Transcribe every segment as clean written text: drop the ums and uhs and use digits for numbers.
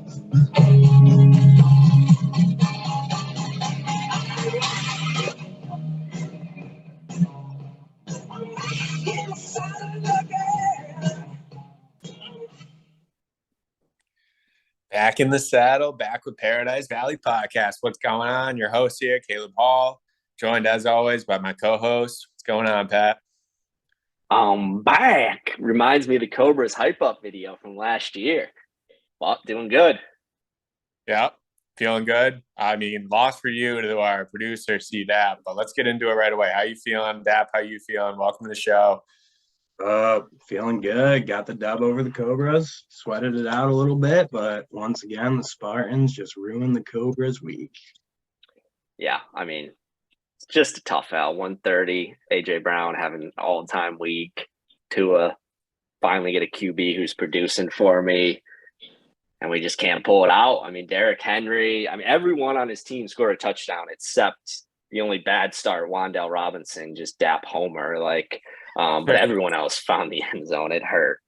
Back in the saddle, back with Paradise Valley Podcast. What's going on? Your host here, Caleb Hall, joined as always by my co-host. What's going on, Pat? I'm back. Reminds me of the Cobra's hype up video from last year. But doing good. Yep, feeling good. I mean, lost for you to our producer, C Dap, but let's get into it right away. How you feeling, Dap? How you feeling? Welcome to the show. Feeling good. Got the dub over the Cobras. Sweated it out a little bit, but once again, the Spartans just ruined the Cobras' week. Yeah, I mean, it's just a tough L. 130. AJ Brown having an all-time week. Tua finally get a QB who's producing for me, and we just can't pull it out. I mean, Derrick Henry. I mean, everyone on his team scored a touchdown except the only bad start, Wan'Dale Robinson, just dap homer. But everyone else found the end zone. It hurt.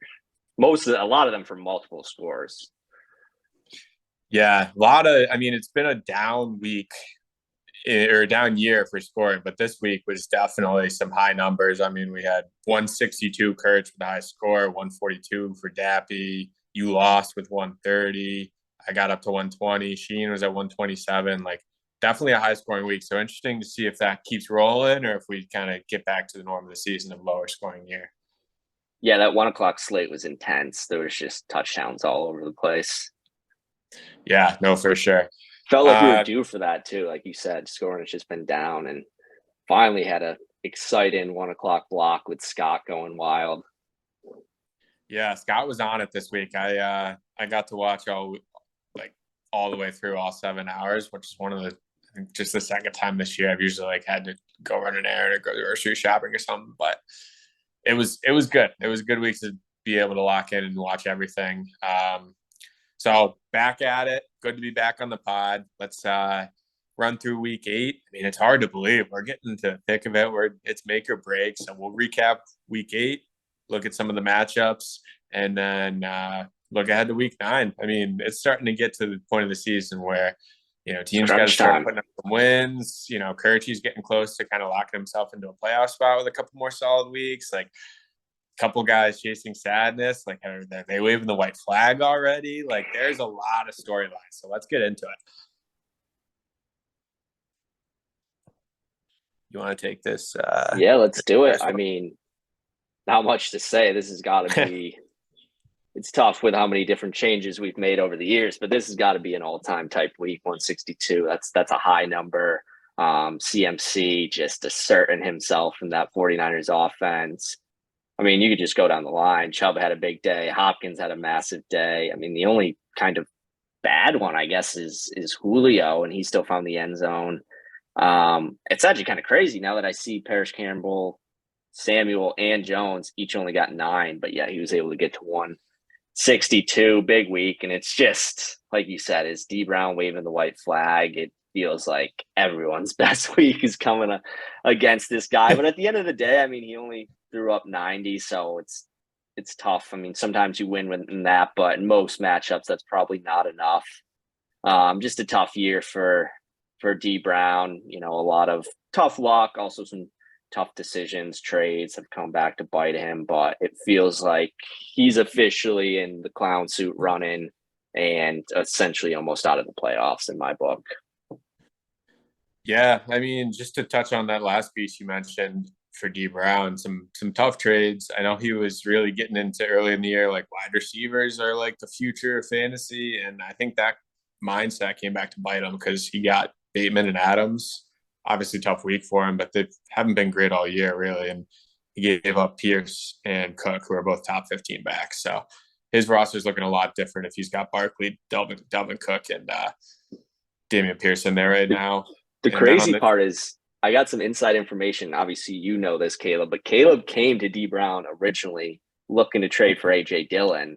A lot of them for multiple scores. Yeah, it's been a down week or a down year for scoring, but this week was definitely some high numbers. I mean, we had 162 Kurtz with the high score, 142 for Dappy. You lost with 130. I got up to 120. Sheen was at 127. Definitely a high scoring week. So interesting to see if that keeps rolling or if we kind of get back to the norm of the season of lower scoring year. Yeah, that 1 o'clock slate was intense. There was just touchdowns all over the place. Yeah, no, for sure. Felt like we were due for that too. Like you said, scoring has just been down, and finally had a exciting 1 o'clock block with Scott going wild. Yeah, Scott was on it this week. I got to watch all the way through all 7 hours, which is just the second time this year. I've usually had to go run an errand or go grocery shopping or something, but it was good. It was a good week to be able to lock in and watch everything. So back at it. Good to be back on the pod. Let's run through week 8. I mean, it's hard to believe we're getting into the thick of it. It's make or break. So we'll recap week 8, look at some of the matchups, and then look ahead to week 9. I mean, it's starting to get to the point of the season where, teams got to start putting up some wins. Kirchy's getting close to kind of locking himself into a playoff spot with a couple more solid weeks. A couple guys chasing sadness. Are they waving the white flag already? There's a lot of storylines. So let's get into it. You want to take this? Yeah, let's do it. I mean, not much to say. This has got to be it's tough with how many different changes we've made over the years, but this has got to be an all-time type week. 162. That's a high number. CMC just asserting himself in that 49ers offense. I mean, you could just go down the line. Chubb had a big day. Hopkins had a massive day. I mean, the only kind of bad one, I guess, is Julio, and he still found the end zone. It's actually kind of crazy now that I see Parrish Campbell, Samuel, and Jones each only got 9, but yeah, he was able to get to 162. Big week, and it's just like you said, is D Brown waving the white flag. It feels like everyone's best week is coming against this guy, but at the end of the day, I mean, he only threw up 90, so it's tough. I mean, sometimes you win in that, but in most matchups, that's probably not enough. Just a tough year for D Brown. A lot of tough luck, also some tough decisions. Trades have come back to bite him, but it feels like he's officially in the clown suit running and essentially almost out of the playoffs in my book. Yeah, I mean, just to touch on that last piece you mentioned for D Brown, some tough trades. I know he was really getting into early in the year, wide receivers are the future of fantasy, and I think that mindset came back to bite him because he got Bateman and Adams. Obviously tough week for him, but they haven't been great all year, really. And he gave up Pierce and Cook, who are both top 15 backs. So his roster is looking a lot different if he's got Barkley, Delvin Cook, and Damian Pierce in there right now. The crazy part is I got some inside information. Obviously, you know this, Caleb, but Caleb came to D Brown originally looking to trade for A.J. Dillon,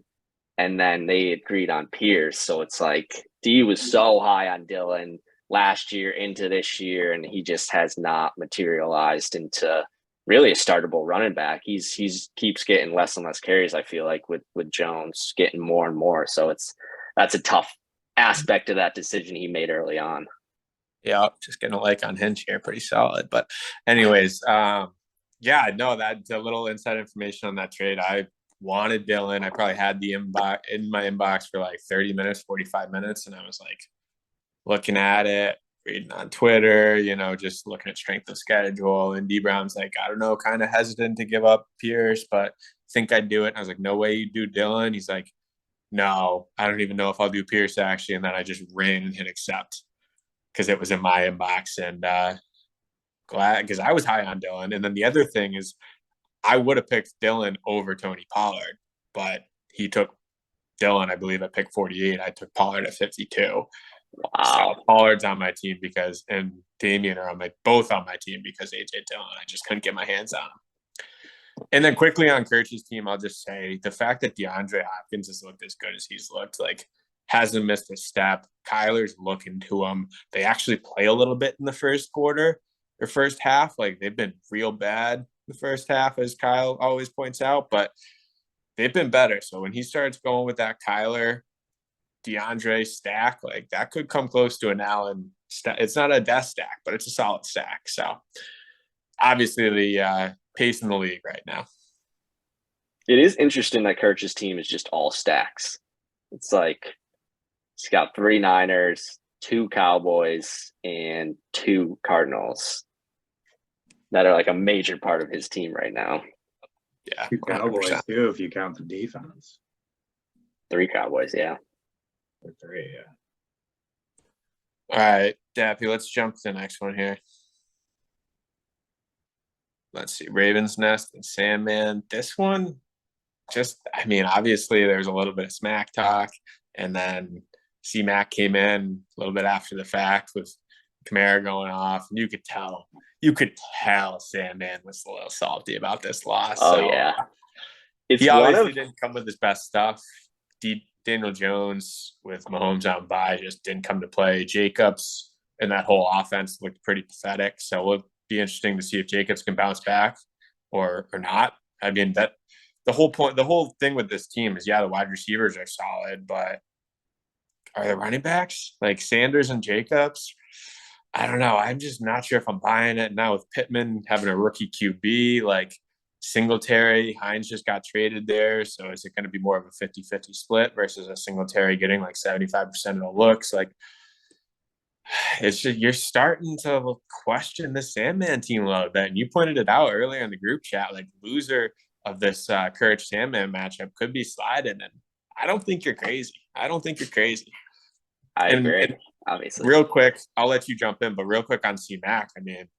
and then they agreed on Pierce. So it's like D was so high on Dillon last year into this year, and he just has not materialized into really a startable running back. He's keeps getting less and less carries, I feel like, with Jones getting more and more. So that's a tough aspect of that decision he made early on. Yeah, just getting a like on Hinge here, pretty solid. But anyways, yeah, no, that's a little inside information on that trade. I wanted Dylan. I probably had the inbox in my inbox for like 30 minutes, 45 minutes, and I was like looking at it, reading on Twitter, just looking at strength of schedule. And D Brown's like, I don't know, kind of hesitant to give up Pierce, but think I'd do it. And I was like, no way you do Dylan. He's like, no, I don't even know if I'll do Pierce actually. And then I just ran and hit accept because it was in my inbox, and glad because I was high on Dylan. And then the other thing is I would have picked Dylan over Tony Pollard, but he took Dylan, I believe, at pick 48. I took Pollard at 52. Wow. So Pollard's on my team and Damian are both on my team because AJ Dillon. I just couldn't get my hands on him. And then quickly on Kirch's team, I'll just say the fact that DeAndre Hopkins has looked as good as he's looked, like hasn't missed a step. Kyler's looking to him. They actually play a little bit in the first quarter or first half. Like they've been real bad the first half, as Kyle always points out, but they've been better. So when he starts going with that Kyler, DeAndre stack, like that could come close to an Allen stack. It's not a death stack, but it's a solid stack. So obviously the pace in the league right now. It is interesting that Kirch's team is just all stacks. It's like he's got 3 Niners, 2 Cowboys, and 2 Cardinals that are like a major part of his team right now. Yeah, 2 Cowboys too, if you count the defense. 3 Cowboys, yeah. Or 3, yeah. All right, Dappy, let's jump to the next one here. Let's see, Raven's Nest and Sandman. This one, obviously there's a little bit of smack talk, and then C-Mac came in a little bit after the fact with Kamara going off, and you could tell Sandman was a little salty about this loss. Oh, so, yeah. He obviously didn't come with his best stuff. Daniel Jones with Mahomes on bye just didn't come to play. Jacobs and that whole offense looked pretty pathetic. So it'll be interesting to see if Jacobs can bounce back or not. I mean, that the whole thing with this team is, the wide receivers are solid, but are the running backs like Sanders and Jacobs? I don't know. I'm just not sure if I'm buying it now with Pittman having a rookie QB, like Singletary. Hines just got traded there. So is it going to be more of a 50-50 split versus a Singletary getting like 75% of the looks? Like, it's just, you're starting to question the Sandman team a little bit. And you pointed it out earlier in the group chat, like loser of this Courage Sandman matchup could be sliding. And I don't think you're crazy. I agree, obviously. Real quick, I'll let you jump in, but real quick on C-Mac, I mean,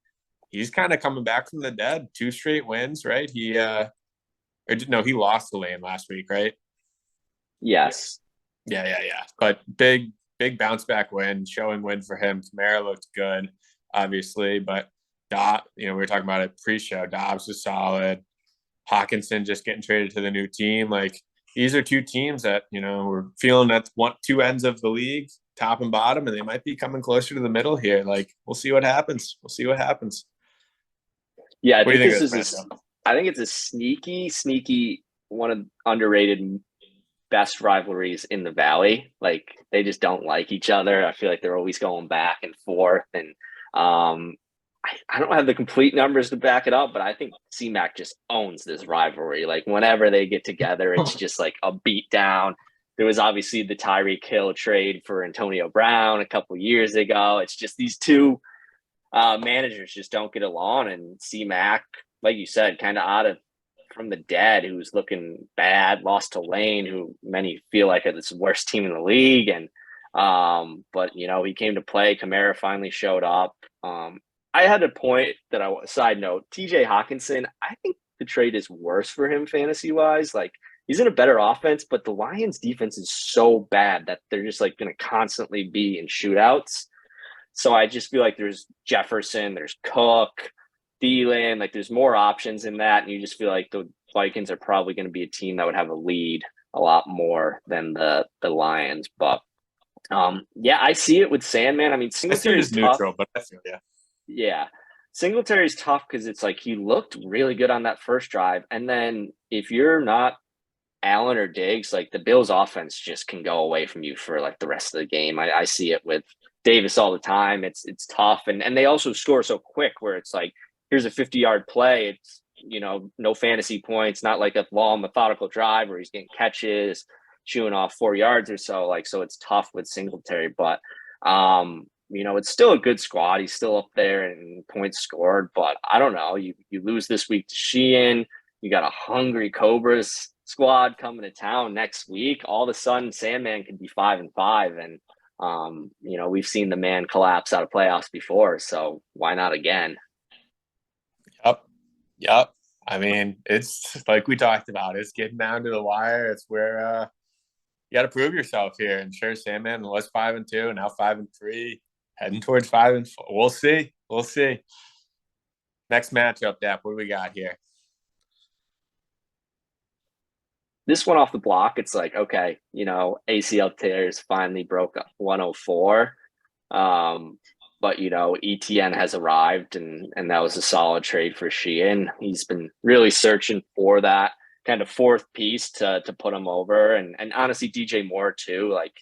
he's kind of coming back from the dead. 2 straight wins, right? He lost to Lane last week, right? Yes. Yeah. But big bounce back win, showing win for him. Kamara looked good, obviously, but we were talking about it pre-show. Dobbs was solid. Hawkinson just getting traded to the new team. Like, these are 2 teams that, we're feeling at 2 ends of the league, top and bottom, and they might be coming closer to the middle here. Like, we'll see what happens. Yeah, I think it's a sneaky one of underrated best rivalries in the Valley. Like, they just don't like each other. I feel like they're always going back and forth, and I don't have the complete numbers to back it up, but I think C-Mac just owns this rivalry. Like, whenever they get together, it's just like a beat down. There was obviously the Tyreek Hill trade for Antonio Brown a couple years ago. It's just these 2 managers just don't get along, and C-Mac, like you said, kind of from the dead, who's looking bad, lost to Lane, who many feel like is the worst team in the league. And but he came to play. Kamara finally showed up. I had a point that side note, TJ Hawkinson, I think the trade is worse for him fantasy wise. Like, he's in a better offense, but the Lions defense is so bad that they're just like going to constantly be in shootouts. So I just feel like there's Jefferson, there's Cook, Thielen, like there's more options in that. And you just feel like the Vikings are probably going to be a team that would have a lead a lot more than the Lions. But I see it with Sandman. I mean, Singletary's neutral, but I feel yeah. Singletary's tough because it's like he looked really good on that first drive. And then if you're not Allen or Diggs, like the Bills offense just can go away from you for like the rest of the game. I see it with Davis all the time. It's tough. And they also score so quick where it's like, here's a 50-yard play. It's, no fantasy points, not like a long methodical drive where he's getting catches, chewing off 4 yards or so. Like, so it's tough with Singletary, but it's still a good squad. He's still up there in points scored, but I don't know. You lose this week to Sheehan. You got a hungry Cobras squad coming to town next week. All of a sudden, Sandman could be 5-5, and we've seen the man collapse out of playoffs before, so why not again? Yep. I mean, it's like we talked about. It's getting down to the wire. It's where you got to prove yourself here. And sure, Sandman was 5-2, now 5-3, heading towards 5-4. We'll see. Next matchup, Dap. What do we got here? This one off the block, it's like, okay, ACL tears finally broke up 104. But ETN has arrived, and that was a solid trade for Sheehan. He's been really searching for that kind of fourth piece to put him over, and honestly DJ Moore too. Like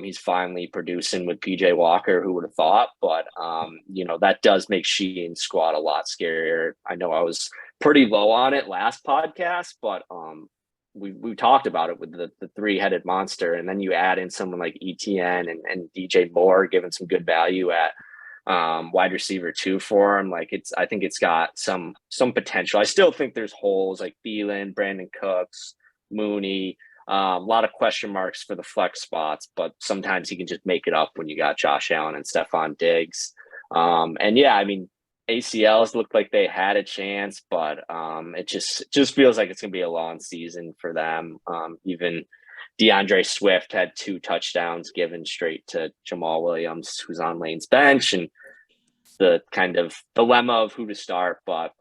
he's finally producing with PJ Walker. Who would have thought? But that does make Sheehan's squad a lot scarier. I know I was pretty low on it last podcast, but we talked about it with the three-headed monster, and then you add in someone like ETN and DJ Moore, giving some good value at wide receiver 2 for him. Like I think it's got some potential. I still think there's holes like Thielen, Brandon Cooks, Mooney, a lot of question marks for the flex spots, but sometimes you can just make it up when you got Josh Allen and Stephon Diggs. And yeah, I mean, ACLs looked like they had a chance, but it just feels like it's going to be a long season for them. Even DeAndre Swift had 2 touchdowns given straight to Jamal Williams, who's on Lane's bench, and the kind of dilemma of who to start. But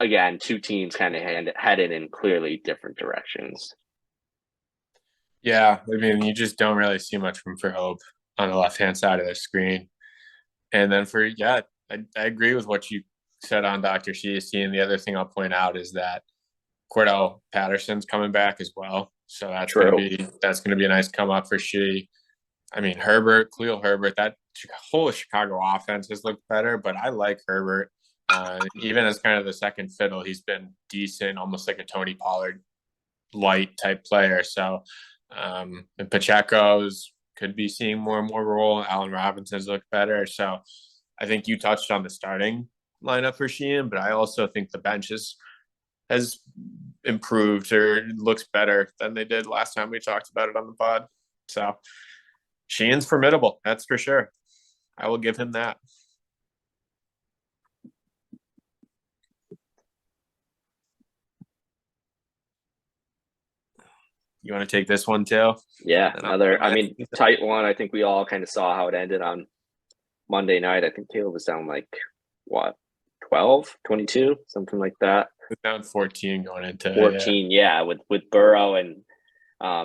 again, 2 teams kind of headed in clearly different directions. Yeah, I mean, you just don't really see much room for hope on the left-hand side of the screen. And then I agree with what you said on Dr. CSC. And the other thing I'll point out is that Cordell Patterson's coming back as well. So that's going to be a nice come up for Shea. I mean, Khalil Herbert, that whole Chicago offense has looked better, but I like Herbert. Even as kind of the second fiddle, he's been decent, almost like a Tony Pollard light type player. So and Pacheco's could be seeing more and more role. Allen Robinson's looked better. So I think you touched on the starting lineup for Sheehan, but I also think the bench has improved or looks better than they did last time we talked about it on the pod. So Sheehan's formidable, that's for sure. I will give him that. You want to take this one too? Yeah, tight one. I think we all kind of saw how it ended on Monday night. I think Caleb was down like, 12, 22, something like that. Down 14 going into 14, yeah, with Burrow and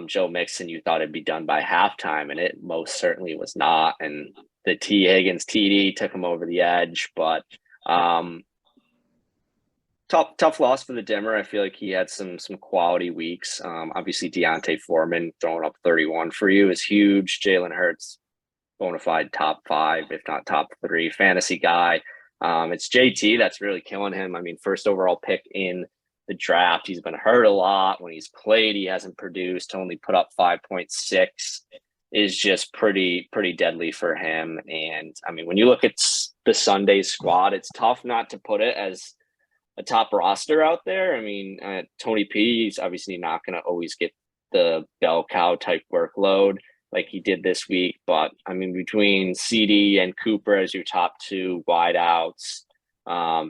Joe Mixon, you thought it'd be done by halftime, and it most certainly was not. And the T. Higgins TD took him over the edge, but tough loss for the Dimmer. I feel like he had some quality weeks. Obviously, Deontay Foreman throwing up 31 for you is huge. Jalen Hurts, bona fide top 5, if not top 3 fantasy guy. It's JT that's really killing him. I mean, first overall pick in the draft. He's been hurt a lot. When he's played, he hasn't produced. Only put up 5.6 is just pretty deadly for him. And I mean, when you look at the Sunday squad, it's tough not to put it as a top roster out there. I mean, Tony P is obviously not going to always get the bell cow type workload like he did this week. But I mean, between CD and Cooper as your top 2 wideouts,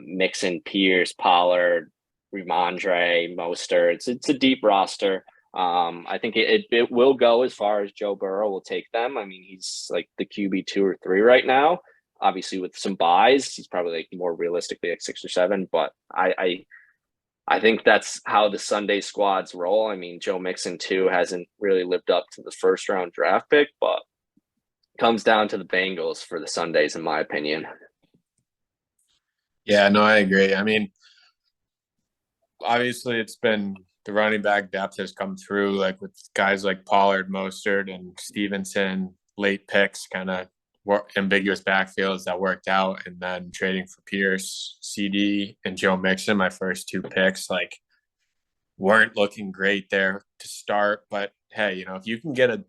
Mixon, Pierce, Pollard, Ramondre, Mostert, it's a deep roster. I think it will go as far as Joe Burrow will take them. I mean, he's like the QB 2 or 3 right now. Obviously, with some buys, he's probably like more realistically like 6 or 7. But I think that's how the Sunday squads roll. I mean, Joe Mixon too hasn't really lived up to the first round draft pick, but comes down to the Bengals for the Sundays, in my opinion. Yeah, no, I agree. I mean, obviously it's been the running back depth has come through, like with guys like Pollard, Mostert, and Stevenson, late picks, kind of ambiguous backfields that worked out, and then trading for Pierce, CD, and Joe Mixon, my first 2 picks, like weren't looking great there to start. But hey, you know, if you can get a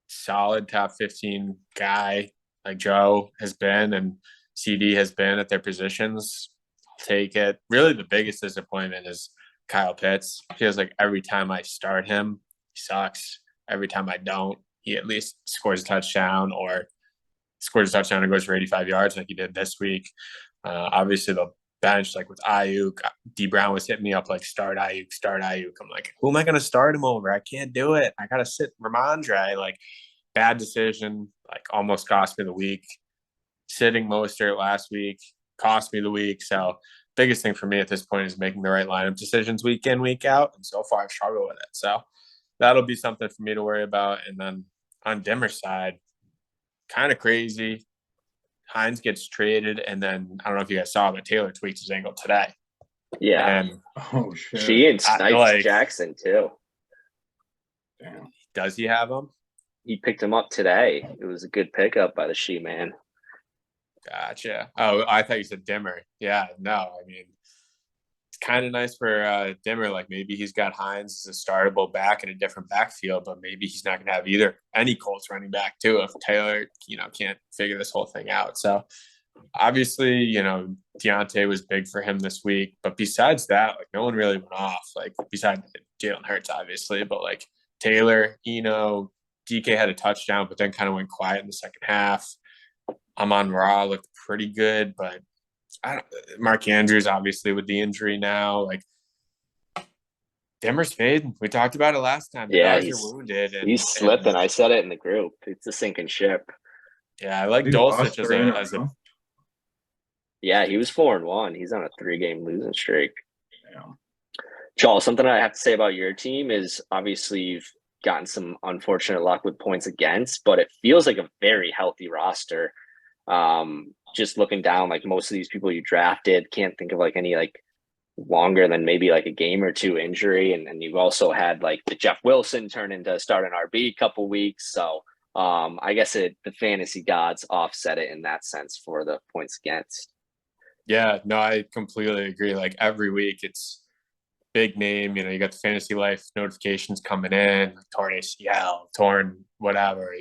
solid top 15 guy like Joe has been and CD has been at their positions, I'll take it. Really, the biggest disappointment is Kyle Pitts. Feels like every time I start him, he sucks. Every time I don't, he at least scores a touchdown or scores a touchdown and goes for 85 yards like he did this week. Obviously, the bench, like with Ayuk, D Brown was hitting me up like start Ayuk, start Ayuk. I'm like, who am I going to start him over? I can't do it. I got to sit Ramondre. Like, bad decision. Like, almost cost me the week. Sitting Mostert last week cost me the week. So, biggest thing for me at this point is making the right lineup decisions week in, week out. And so far, I've struggled with it. So, that'll be something for me to worry about. And then on Dimmer's side, kind of crazy. Hines gets traded, and then I don't know if you guys saw, but Taylor tweaks his ankle today. Yeah. And Oh shit. She and Snipes Jackson too. Damn. Does he have him? He picked him up today. It was a good pickup by the She Man. Gotcha. Oh, I thought you said Dimmer. Yeah, no, I mean, it's kind of nice for Dimmer. Like, maybe he's got Hines as a startable back in a different backfield, but maybe he's not going to have any Colts running back too if Taylor, can't figure this whole thing out. So obviously, Deontay was big for him this week, but besides that, like, no one really went off. Like, besides Jalen Hurts, obviously, but like Taylor, DK had a touchdown, but then kind of went quiet in the second half. Amon-Ra looked pretty good, but Mark Andrews, obviously, with the injury now, like, Dimmer's fading. We talked about it last time. The guys are wounded. He's slipping. I said it in the group. It's a sinking ship. Yeah, I like Dulcich as a. Yeah, he was 4-1. He's on a 3-game losing streak. Yeah. Charles, something I have to say about your team is obviously you've gotten some unfortunate luck with points against, but it feels like a very healthy roster. Just looking down, like most of these people you drafted, can't think of like any like longer than maybe like a game or two injury. And you've also had like the Jeff Wilson turn into start an RB couple weeks. So I guess the fantasy gods offset it in that sense for the points against. Yeah, no, I completely agree. Like, every week it's big name, you got the Fantasy Life notifications coming in, torn ACL, torn whatever,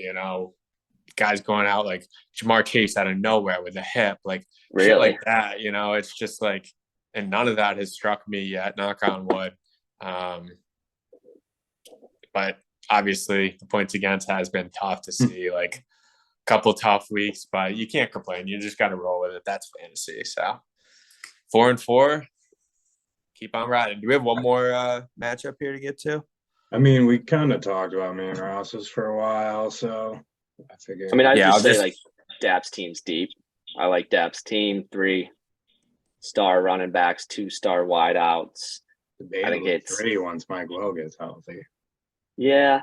guys going out like Jamar Chase out of nowhere with a hip, like really? Shit like that, it's just like, and none of that has struck me yet, knock on wood. But obviously the points against has been tough to see, like a couple tough weeks, but you can't complain. You just got to roll with it. That's fantasy. So 4-4, keep on riding. Do we have one more matchup here to get to? I mean, we kind of talked about me and Ross's for a while, so I figured. I mean, I'd just say like Dap's team's deep. I like Dap's team, 3-star running backs, 2-star wideouts. I think it's 3 once Mike Will gets healthy. Yeah,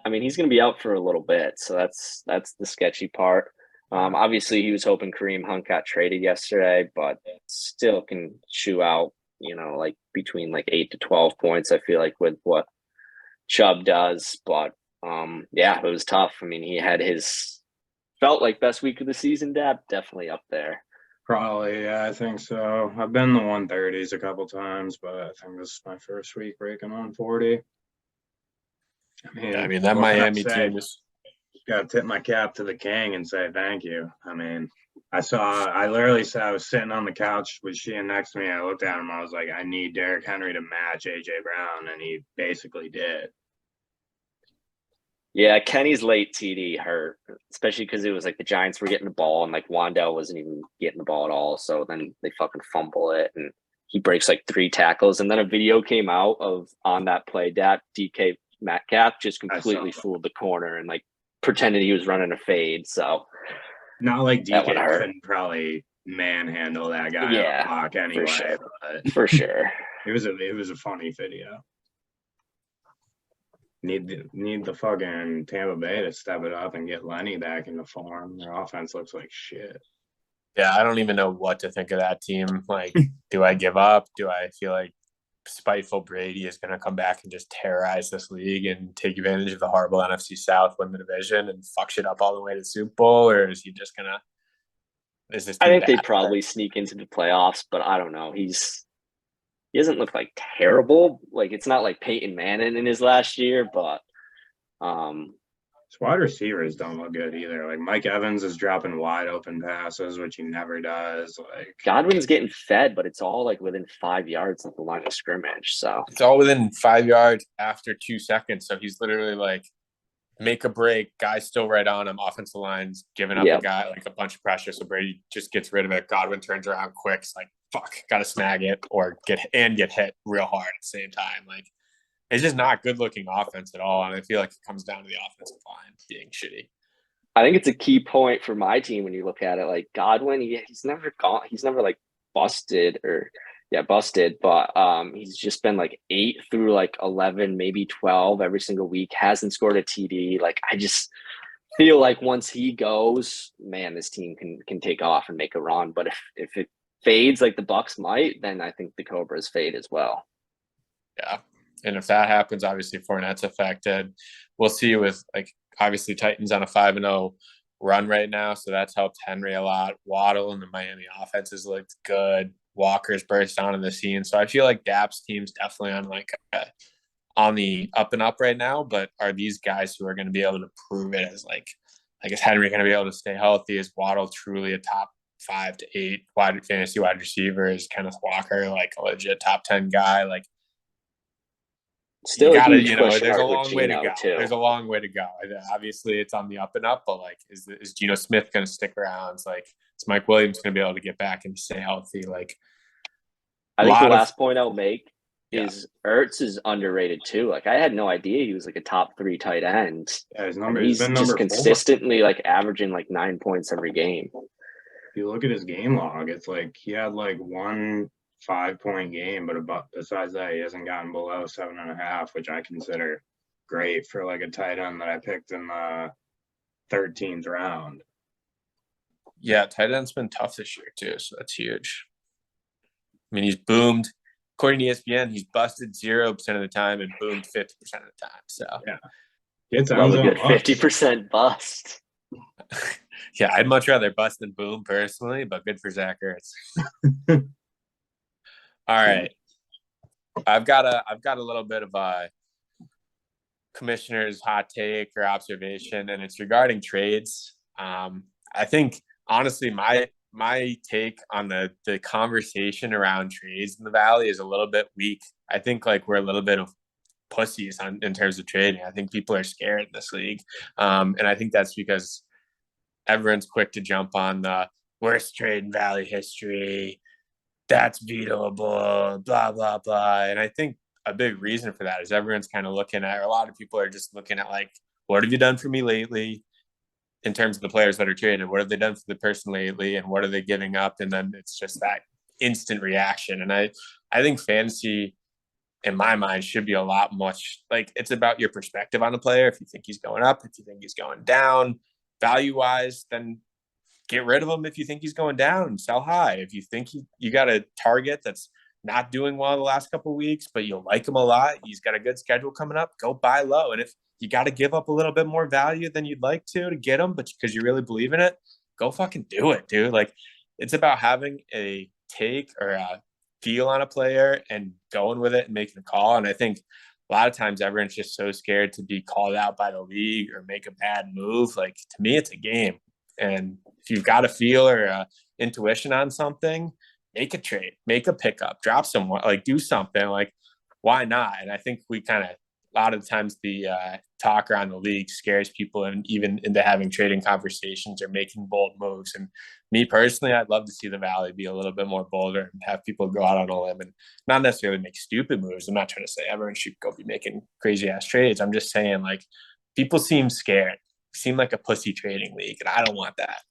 I mean, he's going to be out for a little bit, so that's the sketchy part. Obviously, he was hoping Kareem Hunt got traded yesterday, but still can chew out, like between like 8 to 12 points. I feel like with what Chubb does, but yeah, it was tough. I mean, he had his felt like best week of the season. Dap definitely up there. Probably, yeah, I think so. I've been in the 130s a couple times, but I think this is my first week breaking 140. I mean, that Miami team is. Got to tip my cap to the king and say thank you. I mean, I literally said I was sitting on the couch with Sheehan next to me. I looked at him. I was like, I need Derrick Henry to match A.J. Brown, and he basically did. Yeah, Kenny's late TD hurt, especially because it was like the Giants were getting the ball and like Wandell wasn't even getting the ball at all. So then they fucking fumble it and he breaks like 3 tackles. And then a video came out of on that play, DK Metcalf just completely fooled the corner and like pretended he was running a fade. So not like DK couldn't probably manhandle that guy. Yeah, block anyway, for sure. It was a funny video. Need the fucking Tampa Bay to step it up and get Lenny back into form. Their offense looks like shit. Yeah, I don't even know what to think of that team. Like, do I give up? Do I feel like spiteful Brady is going to come back and just terrorize this league and take advantage of the horrible NFC South, win the division, and fuck shit up all the way to the Super Bowl? Or is he just going to, is this I team think they bad? probably sneak into the playoffs, but I don't know. He doesn't look like terrible. Like, it's not like Peyton Manning in his last year, but His wide receivers don't look good either. Like Mike Evans is dropping wide open passes, which he never does. Like Godwin's getting fed, but it's all like within 5 yards of the line of scrimmage. So It's all within 5 yards after 2 seconds. So he's literally like, make a break, guy's still right on him, offensive line's giving up Yep. a guy like a bunch of pressure. So Brady just gets rid of it. Godwin turns around quick. It's like, fuck, gotta snag it or get hit real hard at the same time. Like, it's just not good looking offense at all. And I feel like it comes down to the offensive line being shitty. I think it's a key point for my team when you look at it. Like Godwin, he's never like busted but he's just been like 8 through like 11, maybe 12 every single week. Hasn't scored a TD. Like, I just feel like once he goes, man, this team can take off and make a run. But if it fades like the Bucks might, then I think the Cobras fade as well. Yeah. And if that happens, obviously Fournette's affected. We'll see with, like, obviously Titans on a 5-0 run right now, so that's helped Henry a lot. Waddle and the Miami offense has looked good. Walker's burst onto the scene. So I feel like Dap's team's definitely on the up and up right now, but are these guys who are going to be able to prove it as like, is Henry going to be able to stay healthy? Is Waddle truly a top 5 to 8 fantasy wide receiver? Is Kenneth Walker like a legit top 10 guy? Like, Still, you gotta, a huge there's a mark with long way to Geno, go. too. There's a long way to go. Obviously, it's on the up and up, but like, is Geno Smith going to stick around? It's like, is Mike Williams going to be able to get back and stay healthy? Like, I think the last point I'll make is Ertz is underrated too. Like, I had no idea he was like a top 3 tight end. yeah, He's been just number 4. consistently like averaging like 9 points every game. If you look at his game log, it's like he had like 1 5-point game, but besides that, he hasn't gotten below 7.5, which I consider great for like a tight end that I picked in the 13th round. Yeah, tight end's been tough this year too, so that's huge. I mean, he's boomed. According to ESPN, he's busted 0% of the time and boomed 50% of the time. So yeah, it's love a good 50% bust. Yeah, I'd much rather bust than boom personally, but good for Zach Ertz. All right, I've got a little bit of a commissioner's hot take or observation, and it's regarding trades. I think honestly, my take on the conversation around trades in the Valley is a little bit weak. I think like we're a little bit of pussies in terms of trading. I think people are scared in this league, and I think that's because everyone's quick to jump on the worst trade in Valley history. That's vetoable, blah, blah, blah. And I think a big reason for that is everyone's kind of looking at, or a lot of people are just looking at like, what have you done for me lately in terms of the players that are traded? What have they done for the person lately? And what are they giving up? And then it's just that instant reaction. And I think fantasy, in my mind, should be a lot much like it's about your perspective on the player. If you think he's going up, if you think he's going down, value-wise, then get rid of him. If you think he's going down, and sell high. If you think you got a target that's not doing well the last couple of weeks, but you'll like him a lot, he's got a good schedule coming up, go buy low. And if you got to give up a little bit more value than you'd like to get him, but because you really believe in it, go fucking do it, dude. Like, it's about having a take or a feel on a player and going with it and making a call. And I think a lot of times everyone's just so scared to be called out by the league or make a bad move. Like, to me, it's a game. And if you've got a feel or a intuition on something, make a trade, make a pickup, drop someone, like do something. Like, why not? And I think we kind of, a lot of the times the talk around the league scares people and even into having trading conversations or making bold moves. And me personally, I'd love to see the Valley be a little bit more bolder and have people go out on a limb and not necessarily make stupid moves. I'm not trying to say everyone should go be making crazy ass trades. I'm just saying, like, people seem scared, seem like a pussy trading league, and I don't want that.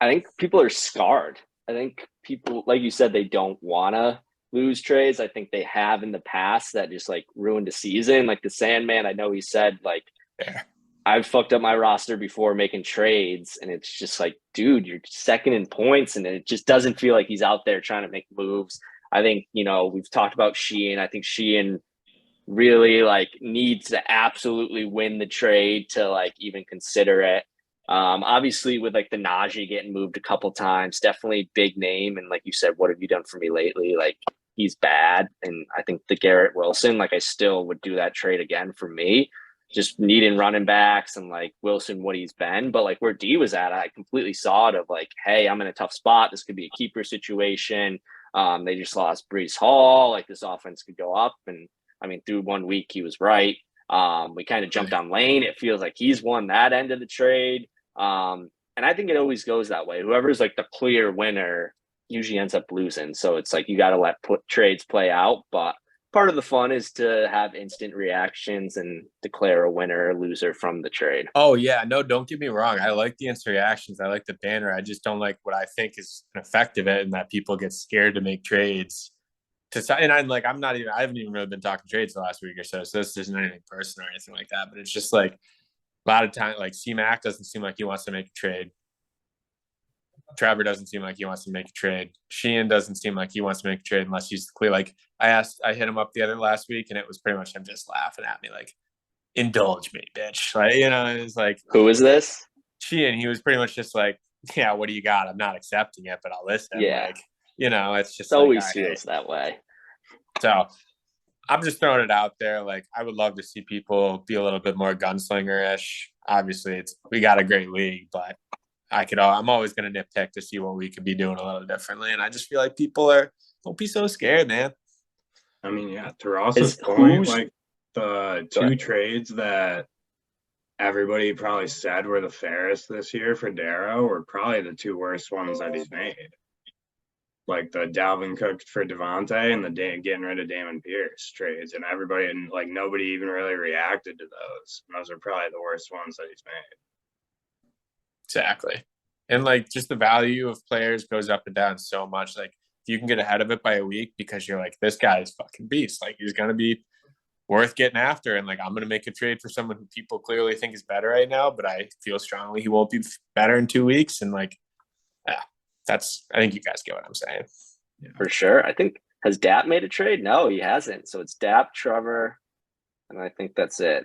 I think people are scarred. I think people, like you said, they don't want to lose trades. I think they have in the past that just like ruined a season. Like the Sandman, I know he said like, I've fucked up my roster before making trades, and it's just like, dude, you're second in points, and it just doesn't feel like he's out there trying to make moves. I think, we've talked about Sheehan. I think Sheehan really needs to absolutely win the trade to even consider it. Obviously with the Najee getting moved a couple times, definitely big name. And like you said, what have you done for me lately? He's bad. And I think the Garrett Wilson, I still would do that trade again for me. Just needing running backs and Wilson, what he's been. But where D was at, I completely saw it of hey, I'm in a tough spot. This could be a keeper situation. They just lost Brees Hall. This offense could go up. And I mean, through 1 week, he was right. We kind of jumped on Lane. It feels like he's won that end of the trade. And I think it always goes that way. Whoever's the clear winner usually ends up losing. So it's you got to let trades play out. But part of the fun is to have instant reactions and declare a winner or loser from the trade. Oh yeah, no, don't get me wrong. I like the instant reactions. I like the banner. I just don't like what I think is an effect of it, and that people get scared to make trades. And I'm I haven't even really been talking trades the last week or so. So this isn't anything personal or anything like that. But it's just a lot of time, C-Mac doesn't seem like he wants to make a trade. Trevor doesn't seem like he wants to make a trade. Sheehan doesn't seem like he wants to make a trade unless he's clear. I hit him up the other last week, and it was pretty much him just laughing at me, indulge me, bitch. It's who is this? Sheehan. He was pretty much just yeah, what do you got? I'm not accepting it, but I'll listen. Yeah. It's just always feels that way. So I'm just throwing it out there. I would love to see people be a little bit more gunslinger-ish. Obviously, we got a great league, but I'm always going to nitpick to see what we could be doing a little differently. And I just feel like people don't be so scared, man. I mean, yeah, to Ross's point, the two trades that everybody probably said were the fairest this year for Darrow were probably the two worst ones that he's made. The Dalvin Cook for Devontae and the getting rid of Damon Pierce trades, and everybody and nobody even really reacted to those. And those are probably the worst ones that he's made. Exactly. And just the value of players goes up and down so much. If you can get ahead of it by a week because you're this guy is fucking beast. He's going to be worth getting after. And I'm going to make a trade for someone who people clearly think is better right now, but I feel strongly he won't be better in 2 weeks. And I think you guys get what I'm saying. Yeah. For sure. I think, has Dap made a trade? No, he hasn't. So it's Dap, Trevor, and I think that's it.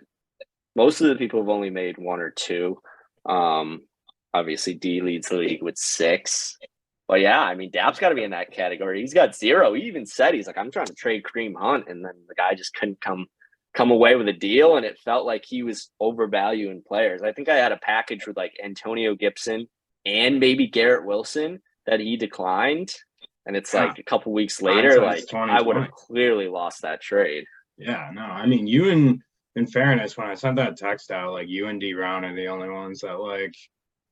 Most of the people have only made one or two. Obviously, D leads the league with 6. But yeah, I mean, Dap's got to be in that category. He's got 0. He even said he's I'm trying to trade Kareem Hunt, and then the guy just couldn't come away with a deal, and it felt like he was overvaluing players. I think I had a package with Antonio Gibson and maybe Garrett Wilson that he declined, and it's a couple weeks later, I would have clearly lost that trade. Yeah, no, I mean, in fairness, when I sent that text out, you and D Brown are the only ones that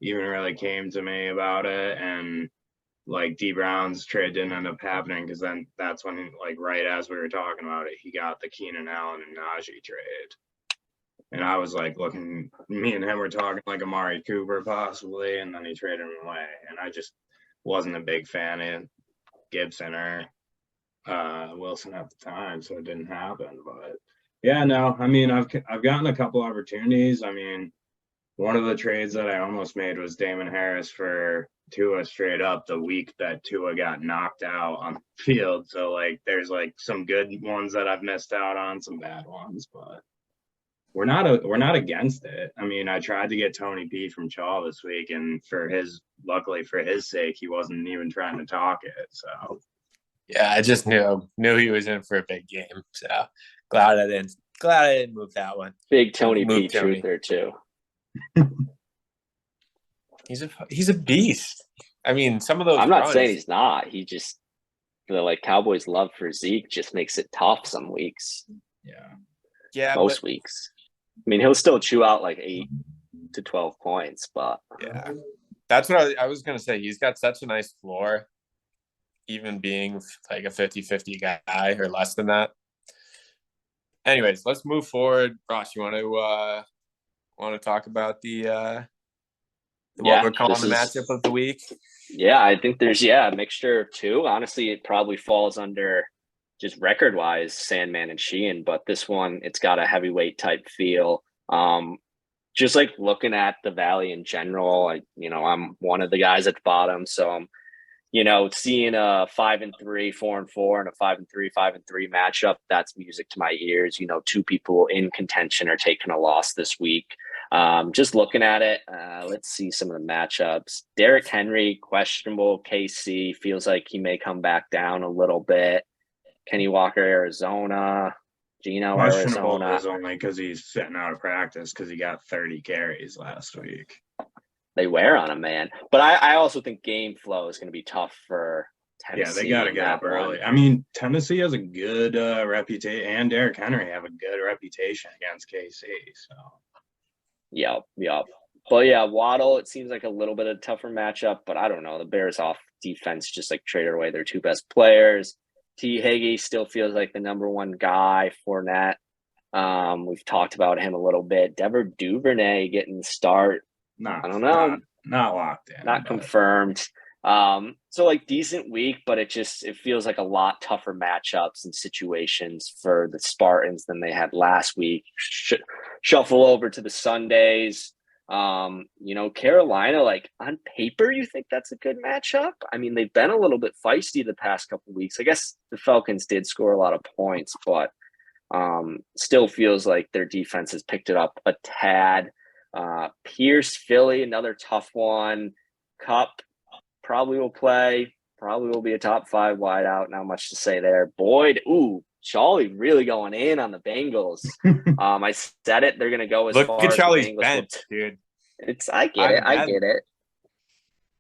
even really came to me about it, and D Brown's trade didn't end up happening because then that's when right as we were talking about it, he got the Keenan Allen and Najee trade. And I was looking, me and him were talking Amari Cooper possibly, and then he traded him away. And I just wasn't a big fan of Gibson or Wilson at the time, so it didn't happen. But yeah, no, I mean, I've gotten a couple opportunities. I mean, one of the trades that I almost made was Damon Harris for Tua straight up the week that Tua got knocked out on the field. So there's some good ones that I've missed out on, some bad ones, but we're not against it. I mean, I tried to get Tony P from Chaw this week, and luckily for his sake, he wasn't even trying to talk it. So yeah, I just knew he was in for a big game. So glad I didn't move that one. Big Tony P truth there too. He's a beast. I mean, some of those. I'm not saying he's not. He just the Cowboys' love for Zeke just makes it tough some weeks. Yeah. Most weeks. I mean, he'll still chew out 8 to 12 points, but yeah, that's what I was gonna say. He's got such a nice floor, even being a 50-50 guy or less than that. Anyways, let's move forward. Ross, you want to talk about what we're calling the matchup of the week? Yeah, I think there's a mixture of two. Honestly, it probably falls under just record wise, Sandman and Sheehan, but this one, it's got a heavyweight type feel. Just looking at the Valley in general, I'm one of the guys at the bottom, so I'm seeing a 5-3, 4-4, and a 5-3, 5-3 matchup, that's music to my ears. Two people in contention are taking a loss this week. Just looking at it, let's see some of the matchups. Derrick Henry, questionable. KC feels like he may come back down a little bit. Kenny Walker, Arizona. Gino, Questionable Arizona. is only because he's sitting out of practice because he got 30 carries last week. They wear on him, man. But I also think game flow is going to be tough for Tennessee. Yeah, they got to get up early. I mean, Tennessee has a good reputation, and Derrick Henry have a good reputation against KC. So, yep. But yeah, Waddle, it seems like a little bit of a tougher matchup, but I don't know. The Bears off defense just like traded away their two best players. T. Higgy still feels like the number one guy. Fournette, we've talked about him a little bit. Dever Duvernay getting the start. I don't know. Not locked in. Not confirmed. So like decent week, but it feels like a lot tougher matchups and situations for the Spartans than they had last week. Shuffle over to the Sundays. Carolina, like on paper, you think that's a good matchup? I mean, they've been a little bit feisty the past couple of weeks. I guess the Falcons did score a lot of points, but still feels like their defense has picked it up a tad. Pierce, Philly, another tough one. Cup probably will play. Probably will be a top 5 wideout. Not much to say there. Boyd, Charlie really going in on the Bengals. I said it. They're going to go as far as the Bengals. Look at Charlie's bench, dude. I get it.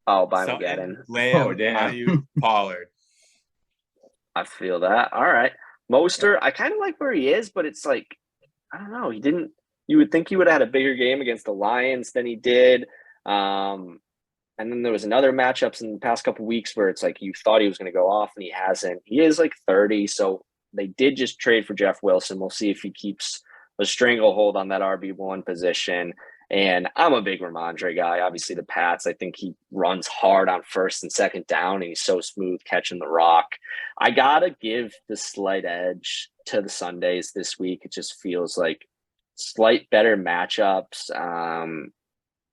Oh, by Mageddon. Lamb, damn. Pollard. I feel that. All right. Mostert, I kind of like where he is, but it's like, I don't know. You would think he would have had a bigger game against the Lions than he did. And then there was another matchups in the past couple of weeks where it's like you thought he was going to go off and he hasn't. He is like 30, so they did just trade for Jeff Wilson. We'll see if he keeps a stranglehold on that RB1 position. And I'm a big Ramondre guy. Obviously, the Pats, I think he runs hard on first and second down, and he's so smooth catching the rock. I got to give the slight edge to the Sundays this week. It just feels like slight better matchups.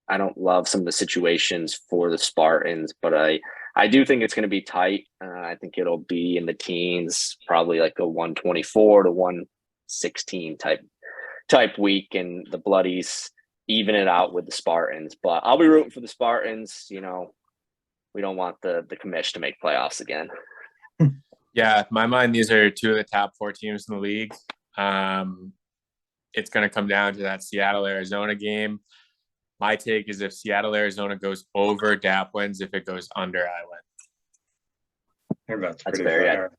I don't love some of the situations for the Spartans, but I do think it's going to be tight. I think it'll be in the teens, probably like a 124 to 116 type week, and the Bloodies even it out with the Spartans. But I'll be rooting for the Spartans. We don't want the commish to make playoffs again. Yeah, in my mind, these are two of the top 4 teams in the league. It's going to come down to that Seattle-Arizona game. My take is if Seattle-Arizona goes over, Dap wins. If it goes under, I win. That's pretty fair.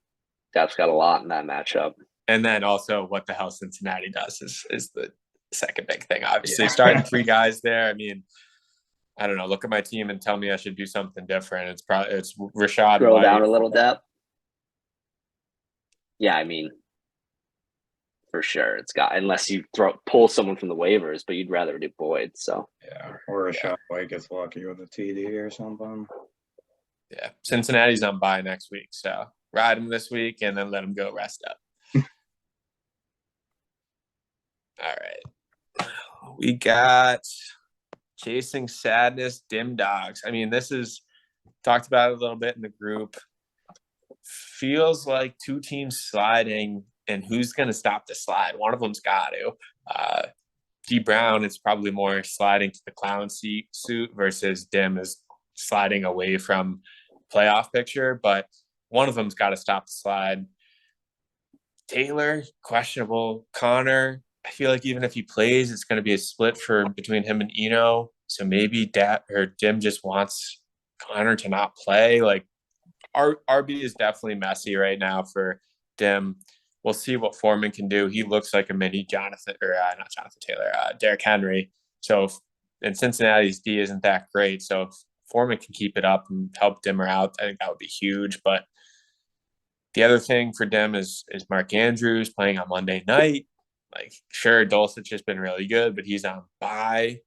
Dap's got a lot in that matchup. And then also what the hell Cincinnati does is the second big thing. Obviously, starting 3 guys there. I mean, I don't know. Look at my team and tell me I should do something different. It's Rashad. Scroll down a little, Dap. Yeah, I mean, for sure, it's got unless you pull someone from the waivers, but you'd rather do Boyd. So yeah, or a shot White gets lucky with a TD or something. Yeah, Cincinnati's on bye next week, so ride them this week and then let them go rest up. All right, we got Chasing Sadness, Dim Dogs. I mean, this is talked about a little bit in the group. Feels like 2 teams sliding. And who's going to stop the slide? One of them's got to. D Brown, it's probably more sliding to the clown suit versus Dim is sliding away from playoff picture. But one of them's got to stop the slide. Taylor, questionable. Connor, I feel like even if he plays, it's going to be a split between him and Eno. So maybe Dim just wants Connor to not play. Like RB is definitely messy right now for Dim. We'll see what Foreman can do. He looks like a mini not Jonathan Taylor, Derrick Henry. So, and Cincinnati's D isn't that great. So if Foreman can keep it up and help Dimmer out, I think that would be huge. But the other thing for Dim is Mark Andrews playing on Monday night. Like, sure, Dulcich has been really good, but he's on bye.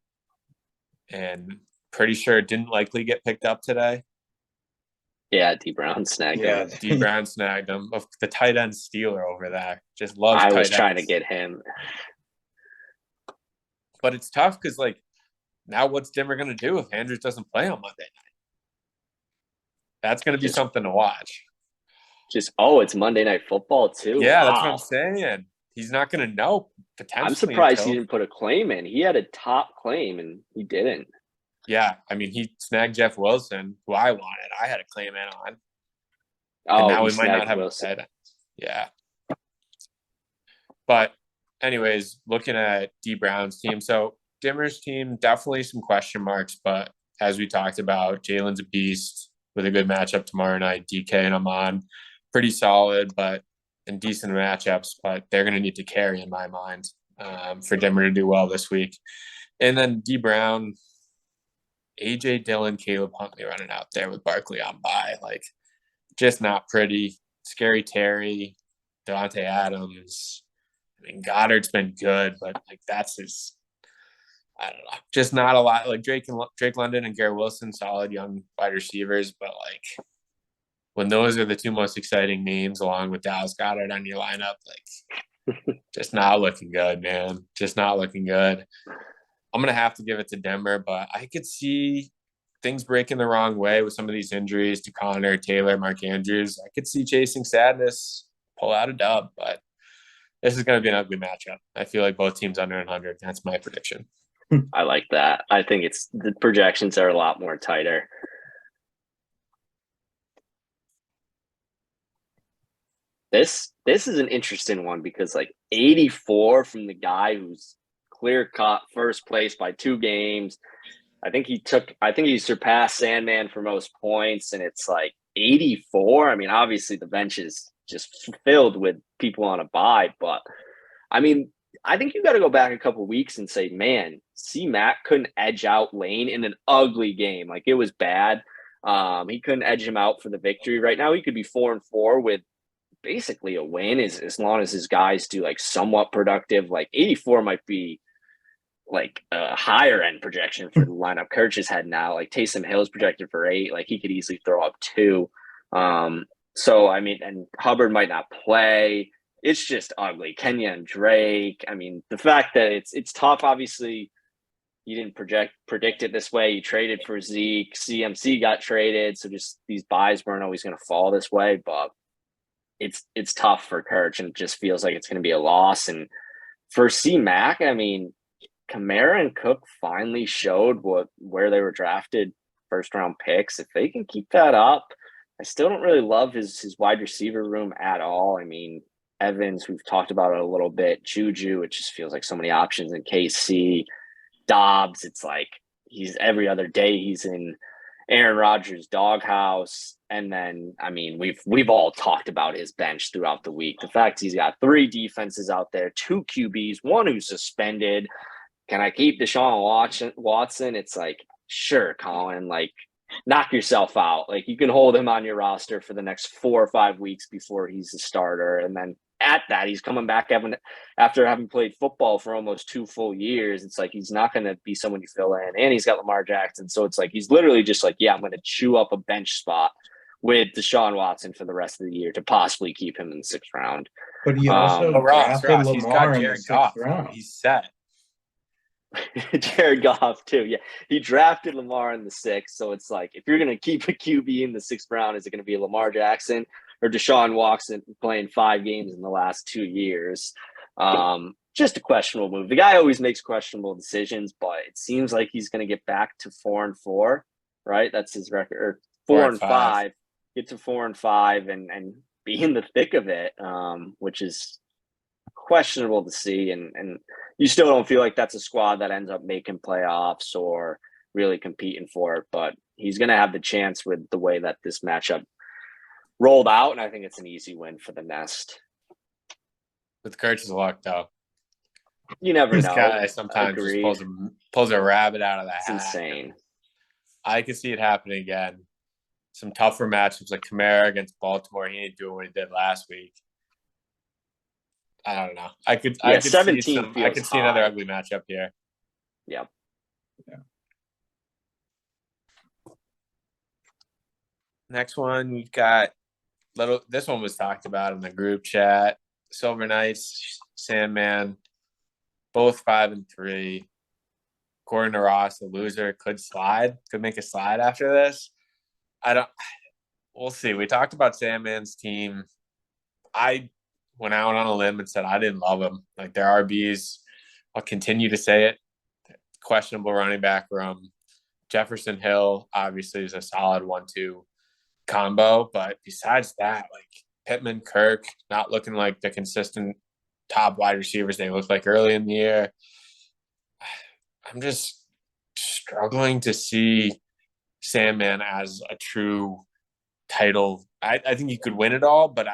And pretty sure it didn't likely get picked up today. Yeah, D Brown snagged him. D Brown snagged him. The tight end stealer over there. Just loves I was trying to get him. But it's tough because, like, now what's Dimmer going to do if Andrews doesn't play on Monday That's going to be something to watch. It's Monday Night Football too. Yeah, Wow. that's what I'm saying. He's not going to know potentially. I'm surprised he didn't put a claim in. He had a top claim and he didn't. Yeah, I mean, he snagged Jeff Wilson, who I wanted. I had a claim in on. Oh, and now we might not have Wilson. a head. Yeah. But anyways, looking at D Brown's team. So Dimmer's team, definitely some question marks, but as we talked about, Jalen's a beast with a good matchup tomorrow night. DK and Amon, pretty solid, but in decent matchups, but they're going to need to carry in my mind for Dimmer to do well this week. And then D Brown, AJ Dillon, Caleb Huntley running out there with Barkley on bye. Like, just not pretty. Scary Terry, Devontae Adams. I mean, Goddard's been good, but like that's his. I don't know. Just not a lot. Like Drake London and Garrett Wilson, solid young wide receivers, but like when those are the two most exciting names, along with Dallas Goedert on your lineup, like just not looking good, man. Just not looking good. I'm gonna have to give it to Denver, but I could see things breaking the wrong way with some of these injuries to Connor, Taylor, Mark Andrews. I could see Chasing Sadness pull out a dub, but this is going to be an ugly matchup. I feel like both teams under 100. That's my prediction. I like that. I think the projections are a lot more tighter. This is an interesting one because like 84 from the guy who's clear cut first place by 2 games. I think he surpassed Sandman for most points, and it's like 84. I mean, obviously the bench is just filled with people on a bye, but I mean, I think you got to go back a couple weeks and say, man, C-Mac couldn't edge out Lane in an ugly game. Like, it was bad. He couldn't edge him out for the victory. Right now, he could be 4-4 with basically a win as long as his guys do like somewhat productive. Like 84 might be like a higher end projection for the lineup Kirch has had now. Like Taysom Hill's projected for 8. Like he could easily throw up 2. So I mean, and Hubbard might not play. It's just ugly. Kenya and Drake. I mean, the fact that it's tough. Obviously, you didn't predict it this way. You traded for Zeke. CMC got traded, so just these buys weren't always going to fall this way. But it's tough for Kirch, and it just feels like it's going to be a loss. And for C-Mac, I mean, Kamara and Cook finally showed where they were drafted, first round picks. If they can keep that up, I still don't really love his wide receiver room at all. I mean, Evans, we've talked about it a little bit. Juju, it just feels like so many options in KC. Dobbs, it's like he's every other day he's in Aaron Rodgers' doghouse. And then, I mean, we've all talked about his bench throughout the week. The fact he's got 3 defenses out there, 2 QBs, 1 who's suspended. Can I keep Deshaun Watson? It's like, sure, Colin, like, knock yourself out. Like, you can hold him on your roster for the next 4 or 5 weeks before he's a starter. And then at that, he's coming back after having played football for almost 2 full years. It's like he's not going to be someone you fill in. And he's got Lamar Jackson. So it's like he's literally just like, yeah, I'm going to chew up a bench spot with Deshaun Watson for the rest of the year to possibly keep him in the 6th round. But he also Ross, Lamar he's got in Jared the 6th Goff. round. He's set. Jared Goff too. Yeah, he drafted Lamar in the 6th, so it's like if you're going to keep a QB in the 6th round, is it going to be Lamar Jackson or Deshaun Watson playing 5 games in the last 2 years? Just a questionable move. The guy always makes questionable decisions, but it seems like he's going to get back to 4-4, right? That's his record. Or 4-5. Get to 4-5 and be in the thick of it, which is questionable to see. And you still don't feel like that's a squad that ends up making playoffs or really competing for it. But he's going to have the chance with the way that this matchup rolled out. And I think it's an easy win for the Nest. With Kirch's luck, though. You never this know. This guy sometimes just pulls a rabbit out of the hat. It's insane. I could see it happening again. Some tougher matchups like Kamara against Baltimore. He ain't doing what he did last week. I don't know. I could see another ugly matchup here. Yep. Yeah. Next one, we've got this one was talked about in the group chat. Silver Knights, Sandman, both 5-3. According to Ross, the loser could make a slide after this. we'll see. We talked about Sandman's team. I went out on a limb and said I didn't love them. Like their RBs, I'll continue to say it. Questionable running back room. Jefferson Hill obviously is a solid 1-2 combo, but besides that, like Pittman, Kirk, not looking like the consistent top wide receivers they looked like early in the year. I'm just struggling to see Sandman as a true title. I think he could win it all, but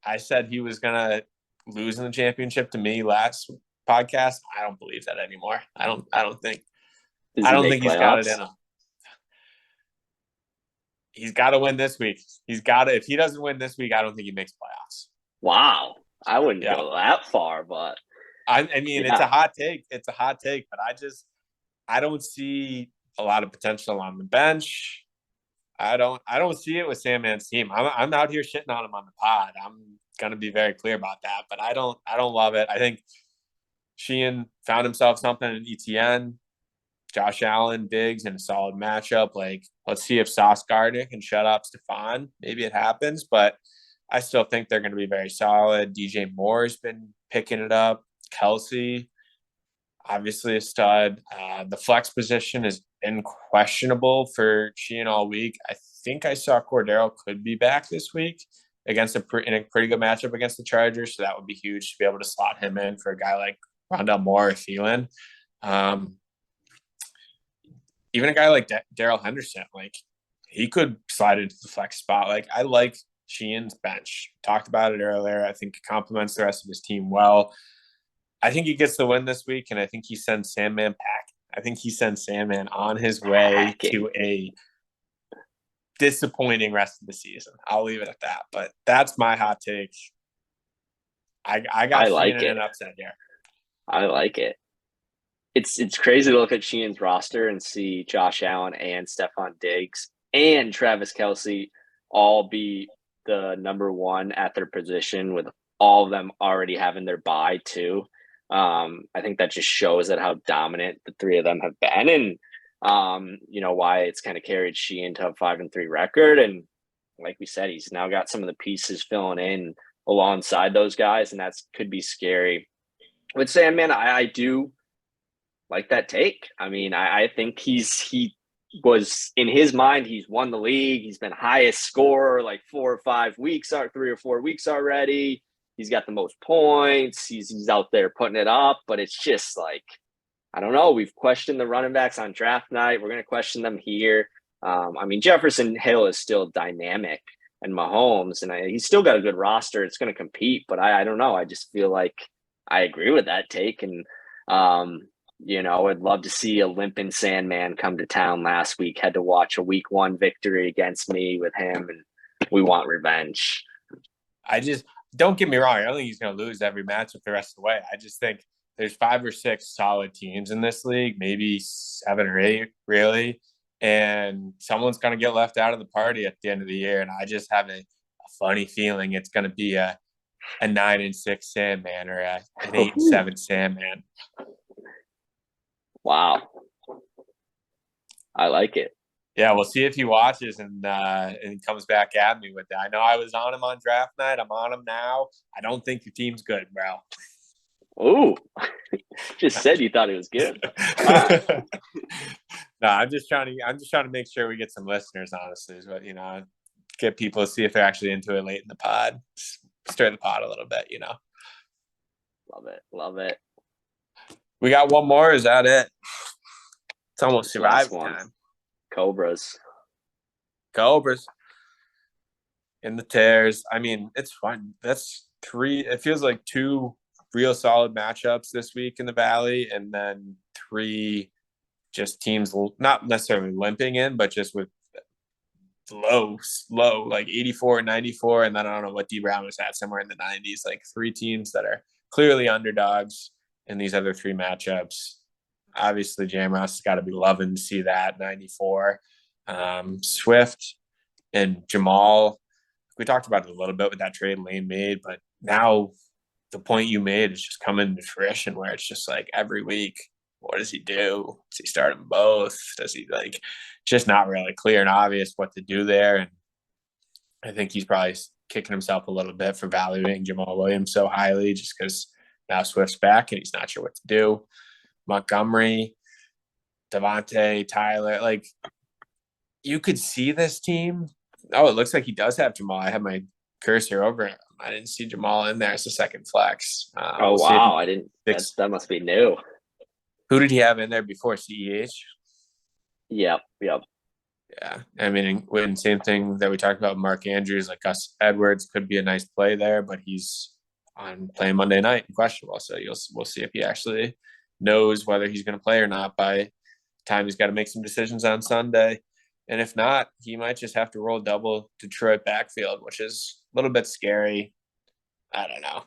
I said he was gonna lose in the championship to me last podcast. I don't believe that anymore. I don't think Does he make he's got it playoffs? in him. He's got to win this week. He's got to. If he doesn't win this week, I don't think he makes playoffs. Wow. I wouldn't go that far, but I mean, it's a hot take. It's a hot take, but I don't see a lot of potential on the bench. I don't see it with Sandman's team. I'm out here shitting on him on the pod. I'm gonna be very clear about that, but I don't love it. I think Sheehan found himself something in ETN. Josh Allen, Diggs in a solid matchup. Like, let's see if Sauce Gardner can shut up Stephon. Maybe it happens, but I still think they're going to be very solid. DJ Moore's been picking it up. Kelsey, obviously a stud. The flex position has been questionable for Sheehan all week. I think I saw Cordero could be back this week against in a pretty good matchup against the Chargers, so that would be huge to be able to slot him in for a guy like Rondell Moore or Thielen. Even a guy like Darrell Henderson, like he could slide into the flex spot. Like I like Sheehan's bench. Talked about it earlier. I think it complements the rest of his team well. I think he gets the win this week, and I think he sends Sandman back. I think he sends Sandman on his way to a disappointing rest of the season. I'll leave it at that. But that's my hot take. I got Sheehan in an upset here. I like it. It's crazy to look at Sheehan's roster and see Josh Allen and Stephon Diggs and Travis Kelce all be the number one at their position, with all of them already having their bye too. I think that just shows that how dominant the three of them have been, and why it's kind of carried Sheehan to a 5-3 record. And like we said, he's now got some of the pieces filling in alongside those guys, and that could be scary. With Sandman, I do like that take. I mean, I think he was, in his mind, he's won the league. He's been highest scorer like 3 or 4 weeks already. He's got the most points. He's out there putting it up, but it's just like, I don't know. We've questioned the running backs on draft night. We're going to question them here. I mean, Jefferson Hill is still dynamic, and Mahomes, and he's still got a good roster. It's going to compete, but I don't know. I just feel like I agree with that take, and I'd love to see a limping Sandman come to town last week. Had to watch a week 1 victory against me with him, and we want revenge. I just, don't get me wrong. I don't think he's going to lose every matchup the rest of the way. I just think there's 5 or 6 solid teams in this league, maybe 7 or 8, really. And someone's going to get left out of the party at the end of the year. And I just have a funny feeling it's going to be a 9-6 Sandman or an 8-7 Sandman. Wow. I like it. Yeah, we'll see if he watches and comes back at me with that. I know I was on him on draft night. I'm on him now. I don't think your team's good, bro. Ooh, just said you thought it was good. No, I'm just trying to make sure we get some listeners, honestly, but get people to see if they're actually into it late in the pod. Stir the pot a little bit, Love it. We got one more. Is that it? It's almost survival time. Cobras in the tears. I mean, it's fun. That's 3. It feels like 2 real solid matchups this week in the Valley, and then 3 just teams not necessarily limping in, but just with low, like 84 and 94. And then I don't know what D Brown was at, somewhere in the 90s, like 3 teams that are clearly underdogs in these other 3 matchups. Obviously, Jamross has got to be loving to see that 94. Swift and Jamal, we talked about it a little bit with that trade Lane made, but now the point you made is just coming to fruition, where it's just like every week, what does he do? Does he start them both? Does he just not really clear and obvious what to do there? And I think he's probably kicking himself a little bit for valuing Jamal Williams so highly just because now Swift's back and he's not sure what to do. Montgomery, Devontae, Tyler, like you could see this team. Oh, it looks like he does have Jamal. I have my cursor over him. I didn't see Jamal in there as a second flex. Oh, wow. I didn't. That must be new. Who did he have in there before CEH? Yep. Yeah. I mean, when same thing that we talked about, Mark Andrews, like Gus Edwards could be a nice play there, but he's on playing Monday night and questionable. So we'll see if he actually knows whether he's going to play or not by the time he's got to make some decisions on Sunday. And if not, he might just have to roll double Detroit backfield, which is a little bit scary. I don't know.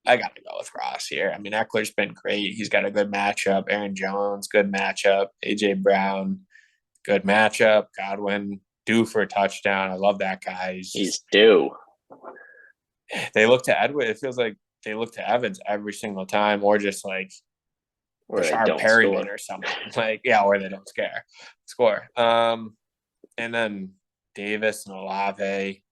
I got to go with Ross here. I mean, Eckler's been great. He's got a good matchup. Aaron Jones, good matchup. A.J. Brown, good matchup. Godwin, due for a touchdown. I love that guy. He's due. They look to Edwin. It feels like they look to Evans every single time, or just like Rashard Perryman or something. Like, yeah, or they don't score. And then Davis and Olave,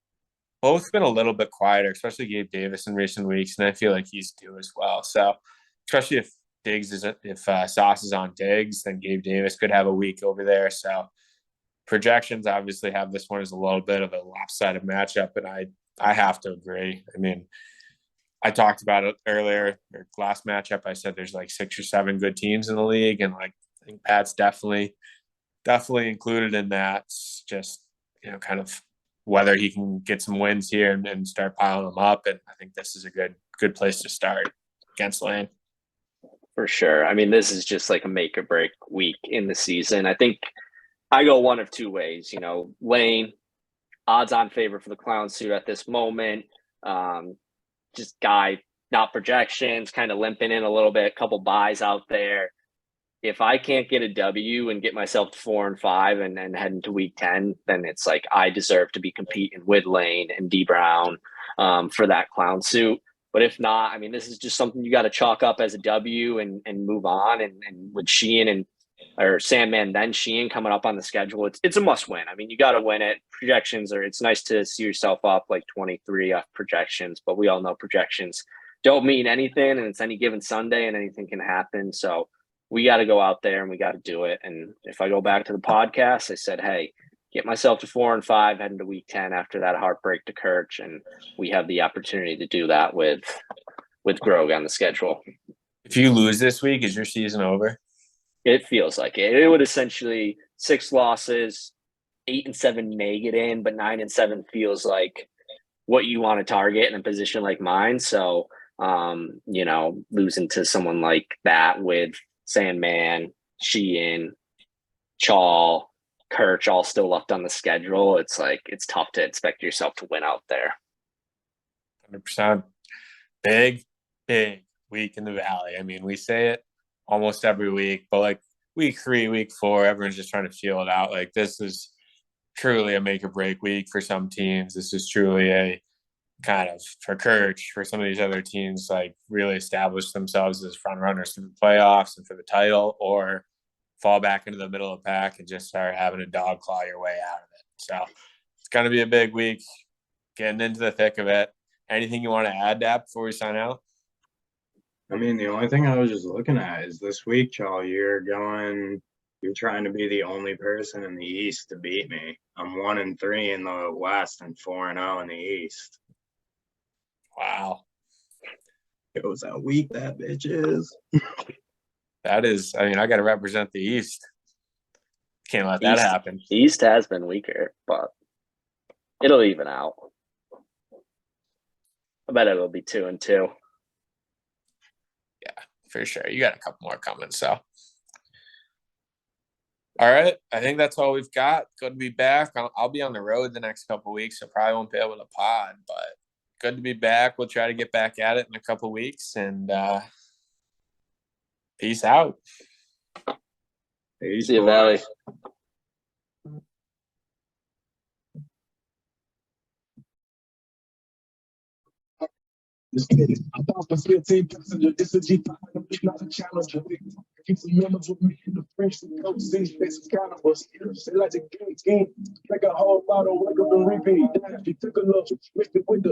both been a little bit quieter, especially Gabe Davis in recent weeks, and I feel like he's due as well. So, especially if Sauce is on Diggs, then Gabe Davis could have a week over there. So, projections obviously have this one as a little bit of a lopsided matchup, and I have to agree. I mean, I talked about it earlier. Their last matchup, I said there's like 6 or 7 good teams in the league, and like I think Pat's definitely included in that. It's just, kind of whether he can get some wins here and start piling them up. And I think this is a good place to start against Lane. For sure. I mean, this is just like a make or break week in the season. I think I go one of two ways. Lane, odds on favorite for the clown suit at this moment. Just guy, not projections, kind of limping in a little bit, a couple buys out there. If I can't get a W and get myself to 4-5 and then head into week 10, then it's like I deserve to be competing with Lane and D Brown for that clown suit. But if not, I mean, this is just something you got to chalk up as a W and move on. And with Sheehan or Sandman, then Sheehan coming up on the schedule, it's a must win. I mean, you got to win it. Projections it's nice to see yourself up like 23 off projections, but we all know projections don't mean anything, and it's any given Sunday and anything can happen. So we got to go out there and we got to do it. And if I go back to the podcast, I said, hey, get myself to 4-5 heading to week 10 after that heartbreak to Kirch. And we have the opportunity to do that with Grog on the schedule. If you lose this week, is your season over? It feels like it. It would essentially 6 losses, 8-7 may get in, but 9-7 feels like what you want to target in a position like mine. So, losing to someone like that with Sandman, Sheehan, Chaw, Kirch all still left on the schedule, it's like it's tough to expect yourself to win out there. 100%. Big week in the Valley. I mean, we say it almost every week, but like week 3, week 4, everyone's just trying to feel it out. Like this is truly a make or break week for some teams. This is truly a kind of for Kirch, for some of these other teams, like really establish themselves as front runners for the playoffs and for the title, or fall back into the middle of the pack and just start having a dog claw your way out of it. So it's going to be a big week, getting into the thick of it. Anything you want to add, Dap, before we sign out? I mean, the only thing I was just looking at is this week, Chaw, you're trying to be the only person in the East to beat me. I'm 1-3 in the West and 4-0 in the East. Wow. It was a week that bitch is. That is, I mean, I got to represent the East. Can't let that happen. East has been weaker, but it'll even out. I bet it'll be 2-2. Yeah, for sure. You got a couple more coming, so. All right. I think that's all we've got. Good to be back. I'll be on the road the next couple of weeks, so probably won't be able to pod, but good to be back. We'll try to get back at it in a couple of weeks, and peace out. Peace. See you, Valley. Just kidding. I'm off the 15 passenger. This is G5. Not a challenger. Keep some members with me in the French and coach seats, face cannibals. They like to game, like a whole bottle, wake up and repeat. If you took a look, mixed it with the